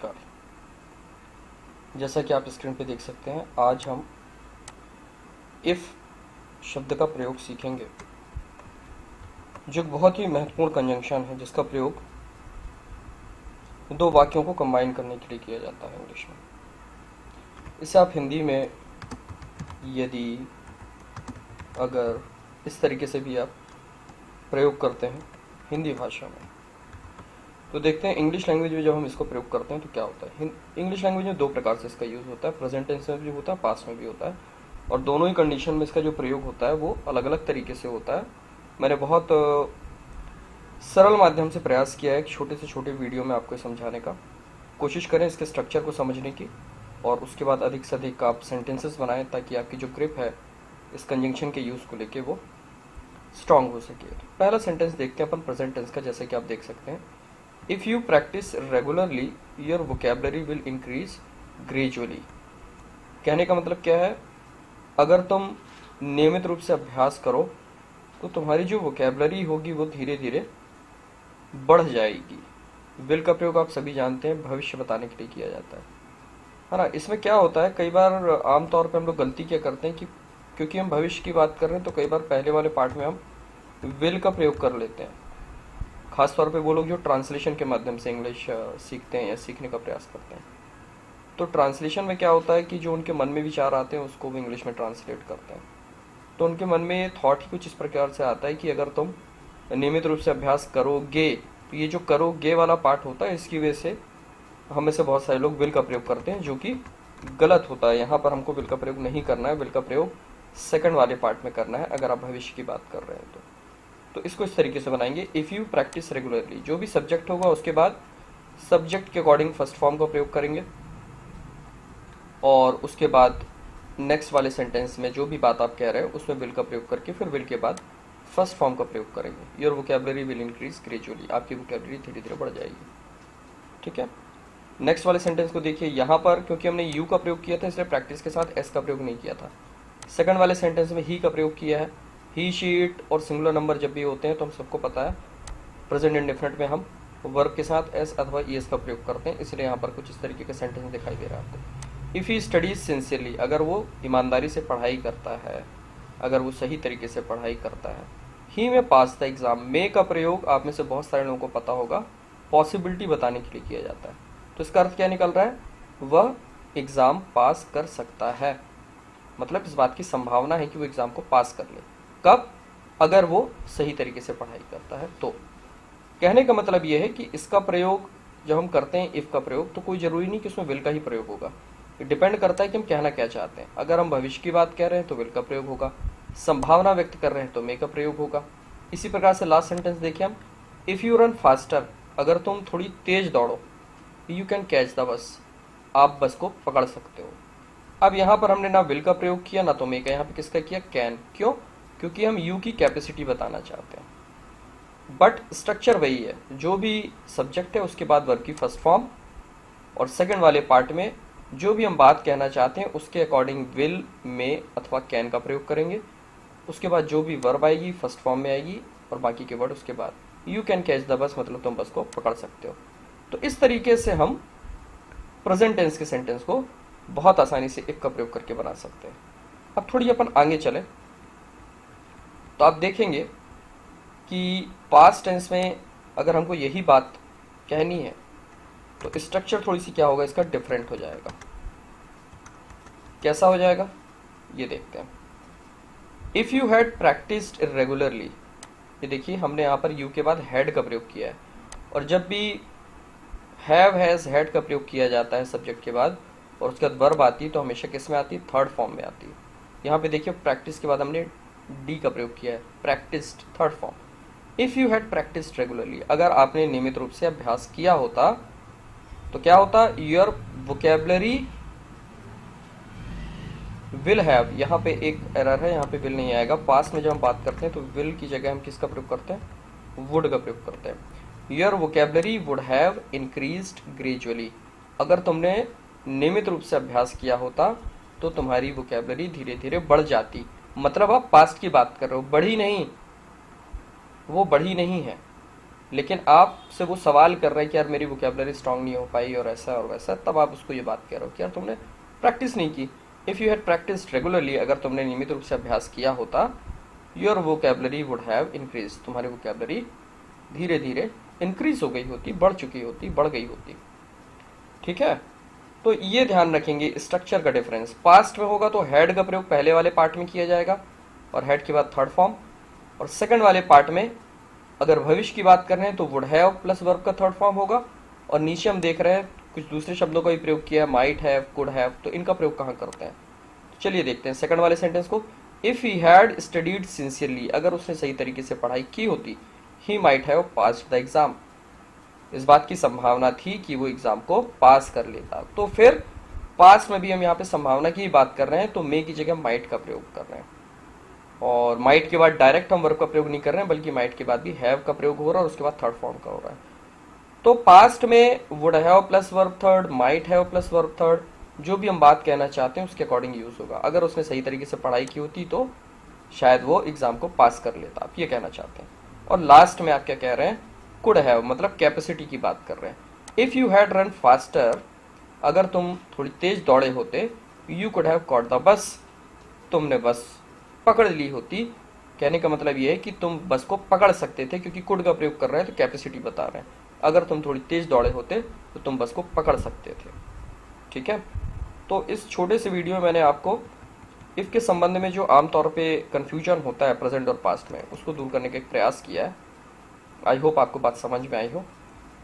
नमस्कार। जैसा कि आप स्क्रीन पे देख सकते हैं, आज हम इफ़ शब्द का प्रयोग सीखेंगे, जो एक बहुत ही महत्वपूर्ण कंजंक्शन है जिसका प्रयोग दो वाक्यों को कंबाइन करने के लिए किया जाता है इंग्लिश में। इसे आप हिंदी में यदि, अगर, इस तरीके से भी आप प्रयोग करते हैं हिंदी भाषा में। तो देखते हैं इंग्लिश लैंग्वेज में जब हम इसको प्रयोग करते हैं तो क्या होता है। इंग्लिश लैंग्वेज में दो प्रकार से इसका यूज़ होता है, प्रेजेंट टेंस में भी होता है, पास्ट में भी होता है, और दोनों ही कंडीशन में इसका जो प्रयोग होता है वो अलग अलग तरीके से होता है। मैंने बहुत सरल माध्यम से प्रयास किया है एक छोटे से छोटे वीडियो में आपको समझाने का। कोशिश करें इसके स्ट्रक्चर को समझने की, और उसके बाद अधिक से अधिक आप सेंटेंसेस बनाएं ताकि आपकी जो ग्रिप है इस कंजंक्शन के यूज़ को लेके वो स्ट्रांग हो सके। तो पहला सेंटेंस देखते हैं अपन प्रेजेंट टेंस का। जैसे कि आप देख सकते हैं, if you practice regularly your vocabulary will increase gradually. कहने का मतलब क्या है, अगर तुम नियमित रूप से अभ्यास करो तो तुम्हारी जो वोकेबलरी होगी वो धीरे धीरे बढ़ जाएगी। विल का प्रयोग आप सभी जानते हैं, भविष्य बताने के लिए किया जाता है ना। इसमें क्या होता है, कई बार आमतौर पर हम लोग गलती क्या करते हैं कि क्योंकि हम भविष्य की बात कर रहे हैं तो कई बार पहले वाले पार्ट में हम विल का प्रयोग कर लेते हैं। खासतौर पे वो लोग जो ट्रांसलेशन के माध्यम से इंग्लिश सीखते हैं या सीखने का प्रयास करते हैं, तो ट्रांसलेशन में क्या होता है कि जो उनके मन में विचार आते हैं उसको वो इंग्लिश में ट्रांसलेट करते हैं। तो उनके मन में ये थॉट ही कुछ इस प्रकार से आता है कि अगर तुम नियमित रूप से अभ्यास करोगे, तो ये जो करोगे वाला पार्ट होता है इसकी वजह से हम में से बहुत सारे लोग विल का प्रयोग करते हैं, जो कि गलत होता है। यहाँ पर हमको विल का प्रयोग नहीं करना है, विल का प्रयोग सेकंड वाले पार्ट में करना है अगर आप भविष्य की बात कर रहे हैं तो इसको इस तरीके से बनाएंगे, इफ़ यू प्रैक्टिस रेगुलरली। जो भी सब्जेक्ट होगा उसके बाद सब्जेक्ट के अकॉर्डिंग फर्स्ट फॉर्म का प्रयोग करेंगे, और उसके बाद नेक्स्ट वाले सेंटेंस में जो भी बात आप कह रहे हो उसमें विल का प्रयोग करके फिर विल के बाद फर्स्ट फॉर्म का प्रयोग करेंगे। Your vocabulary will increase gradually, आपकी वोकेबलरी धीरे धीरे बढ़ जाएगी। ठीक है, नेक्स्ट वाले सेंटेंस को देखिए। यहाँ पर क्योंकि हमने यू का प्रयोग किया था इसलिए प्रैक्टिस के साथ एस का प्रयोग नहीं किया था। सेकंड वाले सेंटेंस में ही का प्रयोग किया है। ही, शी, इट और सिंगुलर नंबर जब भी होते हैं तो हम सबको पता है प्रेजेंट इंडेफिनिट में हम वर्ब के साथ एस अथवा ईएस का प्रयोग करते हैं, इसलिए यहाँ पर कुछ इस तरीके का सेंटेंस दिखाई दे रहा है आपको। इफ़ ही स्टडीज सिंसियरली, अगर वो ईमानदारी से पढ़ाई करता है, अगर वो सही तरीके से पढ़ाई करता है। ही में पास द एग्जाम, मे का प्रयोग आप में से बहुत सारे लोगों को पता होगा पॉसिबिलिटी बताने के लिए किया जाता है। तो इसका अर्थ क्या निकल रहा है, वह एग्ज़ाम पास कर सकता है, मतलब इस बात की संभावना है कि वो एग्ज़ाम को पास कर ले। कब, अगर वो सही तरीके से पढ़ाई करता है तो। कहने का मतलब ये है कि इसका प्रयोग जब हम करते हैं इफ़ का प्रयोग, तो कोई ज़रूरी नहीं कि उसमें विल का ही प्रयोग होगा। डिपेंड करता है कि हम कहना क्या चाहते हैं। अगर हम भविष्य की बात कह रहे हैं तो विल का प्रयोग होगा, संभावना व्यक्त कर रहे हैं तो मे का प्रयोग होगा। इसी प्रकार से लास्ट सेंटेंस देखिए हम, इफ़ यू रन फास्टर, अगर तुम थोड़ी तेज दौड़ो, you can catch the bus, आप बस को पकड़ सकते हो। अब यहाँ पर हमने ना विल का प्रयोग किया ना तो मे का, यहाँ पे किसका किया, कैन। क्यों, क्योंकि हम यू की कैपेसिटी बताना चाहते हैं। बट स्ट्रक्चर वही है, जो भी सब्जेक्ट है उसके बाद वर्ब की फर्स्ट फॉर्म, और सेकंड वाले पार्ट में जो भी हम बात कहना चाहते हैं उसके अकॉर्डिंग विल, में अथवा कैन का प्रयोग करेंगे। उसके बाद जो भी वर्ब आएगी फर्स्ट फॉर्म में आएगी, और बाकी के वर्ड उसके बाद। You can catch the bus मतलब तुम बस को पकड़ सकते हो। तो इस तरीके से हम प्रेजेंट टेंस के सेंटेंस को बहुत आसानी से इफ का प्रयोग करके बना सकते हैं। अब थोड़ी अपन आगे चले तो आप देखेंगे कि पास्ट टेंस में अगर हमको यही बात कहनी है तो स्ट्रक्चर थोड़ी सी क्या होगा, इसका डिफरेंट हो जाएगा। कैसा हो जाएगा ये देखते हैं। If you had practised regularly, ये देखिए हमने यहाँ पर यू के बाद हैड का प्रयोग किया है, और जब भी हैव, हैज़, हैड का प्रयोग किया जाता है सब्जेक्ट के बाद और उसके बाद वर्ब आती है तो हमेशा किस में आती है, थर्ड फॉर्म में आती है। यहाँ पे देखिए प्रैक्टिस के बाद हमने डी का प्रयोग किया है, practised third form. If you had practised regularly, अगर आपने नियमित रूप से अभ्यास किया होता तो क्या होता, योर वोकेबलरी विल हैव, यहाँ पे एक एरर है, यहाँ पे विल नहीं आएगा। पास्ट में जब हम बात करते हैं तो विल की जगह हम किसका प्रयोग करते हैं, वुड का प्रयोग करते हैं। Your vocabulary would have increased gradually, अगर तुमने नियमित रूप से अभ्यास किया होता तो तुम्हारी वोकेबलरी धीरे धीरे बढ़ जाती। मतलब आप पास्ट की बात कर रहे हो, बढ़ी नहीं, वो बढ़ी नहीं है। लेकिन आपसे वो सवाल कर रहे हैं कि यार मेरी वोकेबलरी स्ट्रांग नहीं हो पाई और ऐसा और वैसा, तब आप उसको ये बात कह रहे हो कि यार तुमने प्रैक्टिस नहीं की। If you had practice regularly, अगर तुमने नियमित रूप से अभ्यास किया होता, your vocabulary would have increase, तुम्हारी वोकेबलरी धीरे धीरे इंक्रीज हो गई होती, बढ़ चुकी होती, बढ़ गई होती। ठीक है, तो ये ध्यान रखेंगे स्ट्रक्चर का डिफरेंस। पास्ट में होगा तो हैड का प्रयोग पहले वाले पार्ट में किया जाएगा और हैड के बाद थर्ड फॉर्म, और सेकंड वाले पार्ट में अगर भविष्य की बात कर रहे हैं तो वुड हैव प्लस वर्ब का थर्ड फॉर्म होगा। और नीचे हम देख रहे हैं कुछ दूसरे शब्दों का भी प्रयोग किया, माइट हैव, कुड हैव, तो इनका प्रयोग कहाँ करते हैं। चलिए देखते हैं सेकंड वाले सेंटेंस को। If he had studied sincerely, अगर उसने सही तरीके से पढ़ाई की होती, he might have passed the exam, इस बात की संभावना थी कि वो एग्जाम को पास कर लेता। तो फिर पास्ट में भी हम यहाँ पे संभावना की बात कर रहे हैं, तो मे की जगह माइट का प्रयोग कर रहे हैं। और माइट के बाद डायरेक्ट हम वर्ब का प्रयोग नहीं कर रहे हैं, बल्कि माइट के बाद भी हैव का प्रयोग हो रहा है और उसके बाद थर्ड फॉर्म का हो रहा है। तो पास्ट में would have plus verb third, might have plus verb third, जो भी हम बात कहना चाहते हैं उसके अकॉर्डिंग यूज होगा। अगर उसने सही तरीके से पढ़ाई की होती तो शायद वो एग्जाम को पास कर लेता, आप ये कहना चाहते हैं। और लास्ट में आप क्या कह रहे हैं, कुड हैव, मतलब कैपेसिटी की बात कर रहे हैं। If you had run faster, अगर तुम थोड़ी तेज दौड़े होते, you could have caught the bus, तुमने बस पकड़ ली होती। कहने का मतलब ये है कि तुम बस को पकड़ सकते थे, क्योंकि कुड का प्रयोग कर रहे हैं तो कैपेसिटी बता रहे हैं। अगर तुम थोड़ी तेज दौड़े होते तो तुम बस को पकड़ सकते थे। ठीक है, तो इस छोटे से वीडियो में मैंने आपको इफ के संबंध में जो आमतौर पे कन्फ्यूजन होता है प्रेजेंट और पास्ट में, उसको दूर करने का एक प्रयास किया है। आई होप आपको बात समझ में आई हो।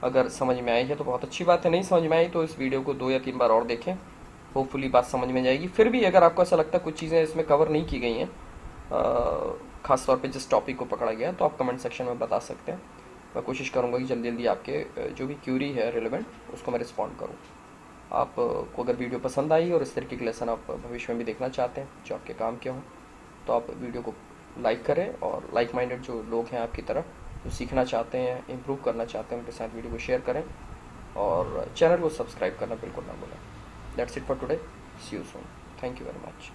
अगर समझ में आई है तो बहुत अच्छी बात है, नहीं समझ में आई तो इस वीडियो को 2 या 3 बार और देखें, होपफुली बात समझ में जाएगी। फिर भी अगर आपको ऐसा लगता है कुछ चीज़ें इसमें कवर नहीं की गई हैं, खास तौर पे जिस टॉपिक को पकड़ा गया है, तो आप कमेंट सेक्शन में बता सकते हैं। मैं कोशिश करूँगा कि जल्दी जल्दी आपके जो भी क्यूरी है रिलेवेंट, उसको मैं रिस्पॉन्ड करूँ। आपको अगर वीडियो पसंद आई और इस तरीके के लेसन आप भविष्य में भी देखना चाहते हैं जो आपके काम के हों, तो आप वीडियो को लाइक करें, और लाइक माइंडेड जो लोग हैं आपकी तरह, जो सीखना चाहते हैं, इम्प्रूव करना चाहते हैं, उनके साथ वीडियो को शेयर करें, और चैनल को सब्सक्राइब करना बिल्कुल ना भूलें। That's it for today, see you soon, thank you very much.